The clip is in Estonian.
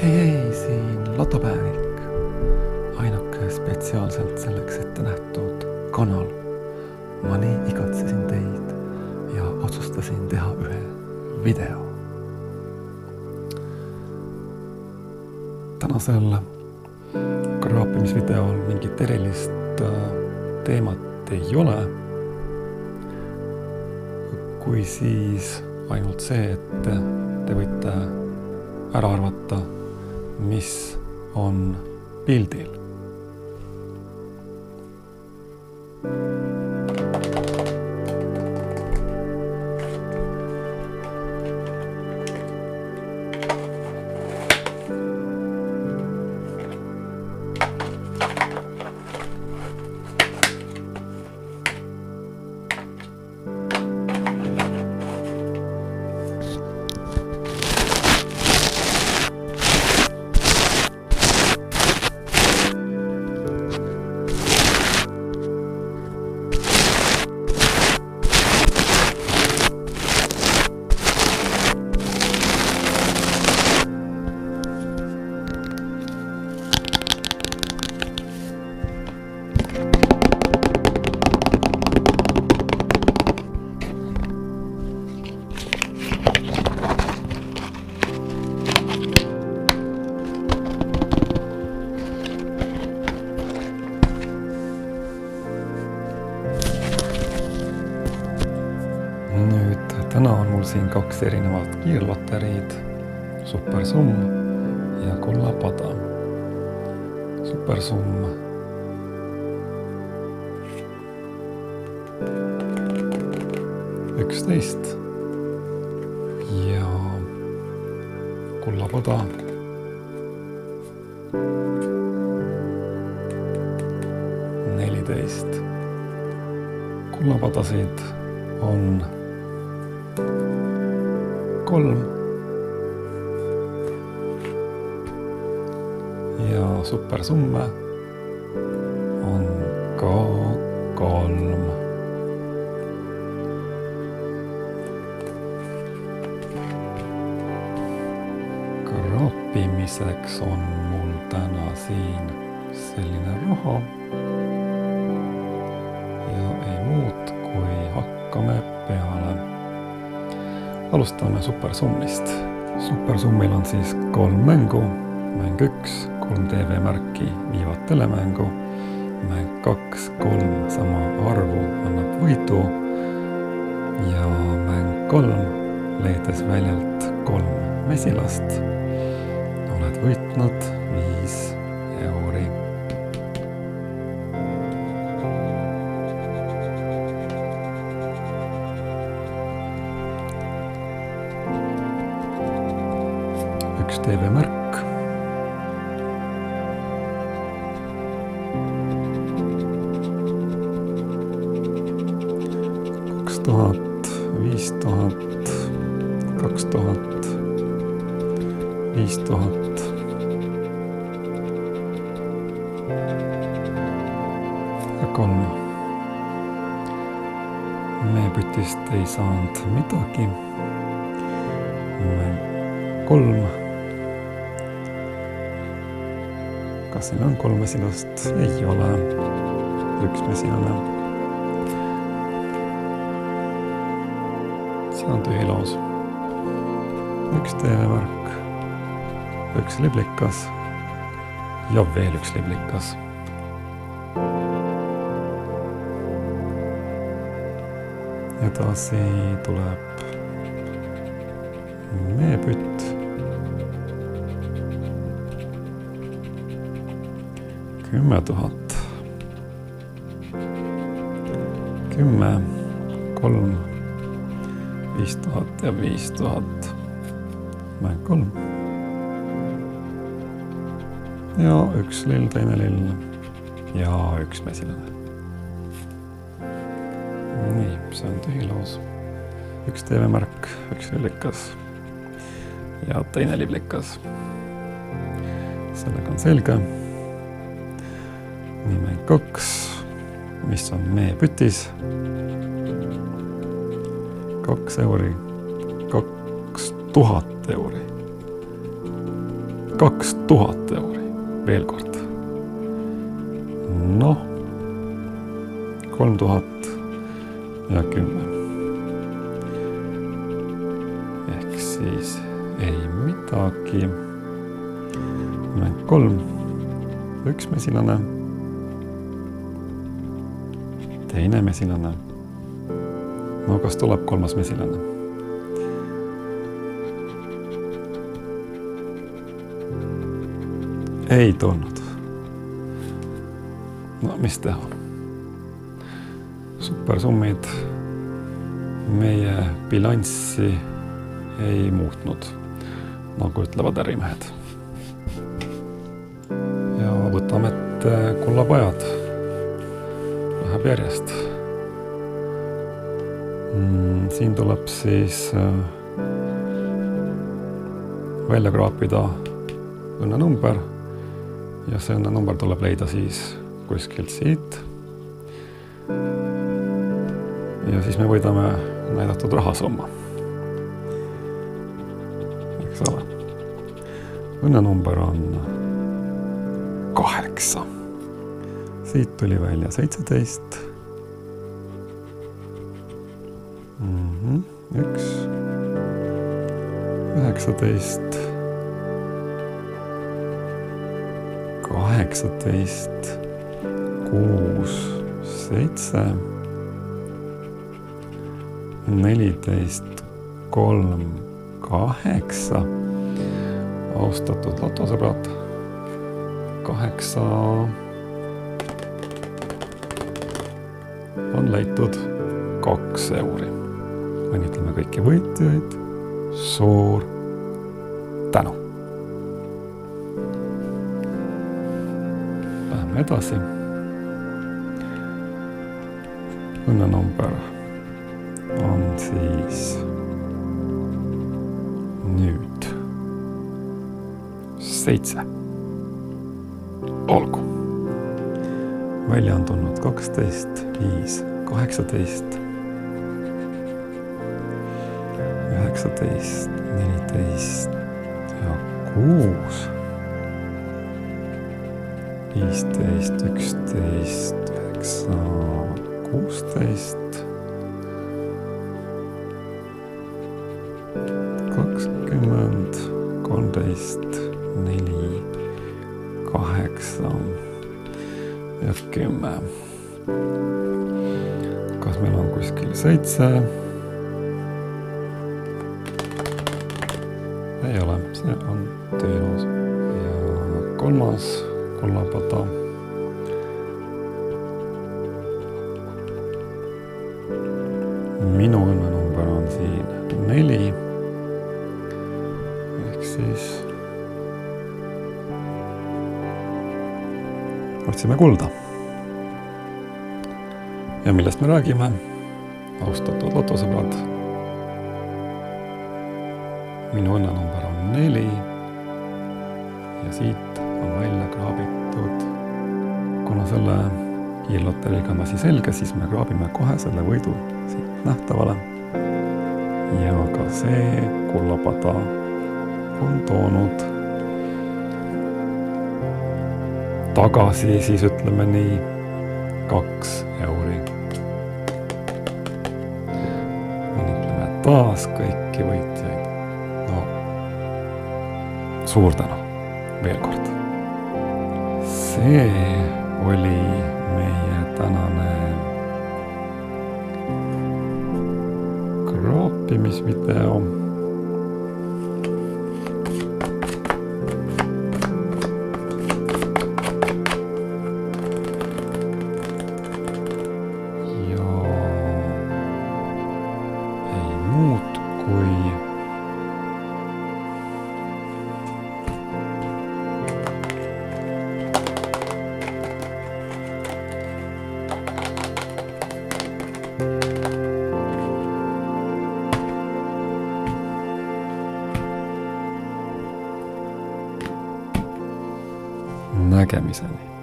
Hei, siin Lotopäevik. Ainuke spetsiaalselt selleks ette nähtud kanal. Ma nii igatsesin teid ja otsustasin teha ühe video. Tänasel kraapimisvideol mingit erilist teemat ei ole, kui siis ainult see, et te võite ära arvata, mis on pildil. Täna on mul siin 2 erinevat kiirloteriid, Supersumm ja Kullapada. Supersumm $11 ja Kullapada $14. Kullapadasid on 3 ja supersumme on ka 3. Kraapimiseks on mul täna siin selline raha ja ei muud, kui hakkame peale. Alustame supersummist. Supersummil on siis 3 mängu. Mäng 1, 3 TV-märki viivad telemängu. Mäng 2, 3 sama arvu annab võidu. Ja mäng 3, leides väljalt 3 mesilast, oled võitnud 5 euri. Üks TV-märk. $2000, $5000, $2000, $5000. Ja 3. Meepütist ei saanud midagi. 3. Kas siin on 3 mesilast? Ei ole. 1 mesilane. See on tühi loos. 1 TV-märk. 1 liblikas. Ja veel 1 liblikas. Edasi tuleb meepütt. 10 000. 10, 3, 5000 ja 5000. Mäng 3. Ja 1 lill, teine lill ja 1 mesilane. Nii, see on tühi loos. 1 TV-märk, 1 liblikas ja teine liblikas. Sellega on selge. Nii, mäng 2, mis on meepütis. 2 euri, 2000 euri. 2000 euri, veel kord. Noh, 3010. Ehk siis ei midagi. Ainult 3, 1 mesilane, teine mesilane. No kas tuleb 3. mesilane? Ei tulnud. No mis teha? Supersummid meie bilanssi ei muutnud, nagu ütlevad ärimehed. Ja võtame ette kullapajad. Läheb järjest. Siin tuleb siis välja kraapida õnnenumber ja see õnnenumber tuleb leida siis kuskilt siit. Ja siis me võidame näidatud rahasumma. Eks ole. Õnnenumber on 8. Siit tuli välja 17. 1. 19. 18. 6. 7. 14. 3. 8. Austatud lotosõbrad. 8 on leitud 2 euri. Õnnitleme kõiki võitjaid. Suur tänu. Läheme edasi. Õnnenumber on siis nüüd 7. Olgu. Välja on tulnud 12, 5, 18, 19, 14 ja 6, 15, 11, 9, 16, 20, 13, 4, 8 ja 10. Kas meil on kuskil 7? Ei ole, see on teenus. Ja 3. kullapada. Minu õnnenumber on siin 4. Ehk siis otsime kulda. Ja millest me räägime? Austatud lotosõbrad. Minu õnnenumber on 4 ja siit on välja kraabitud. Kuna selle kiirloteriga on asi selge, siis me kraabime kohe selle võidu siit nähtavale. Ja ka see kullapada on toonud tagasi, siis ütleme nii, 2 euri. Õnnitleme taas kõiki võitjaid. No, suur tänu veel kord. See oli meie tänane kraapimisvideo. Nägemiseni.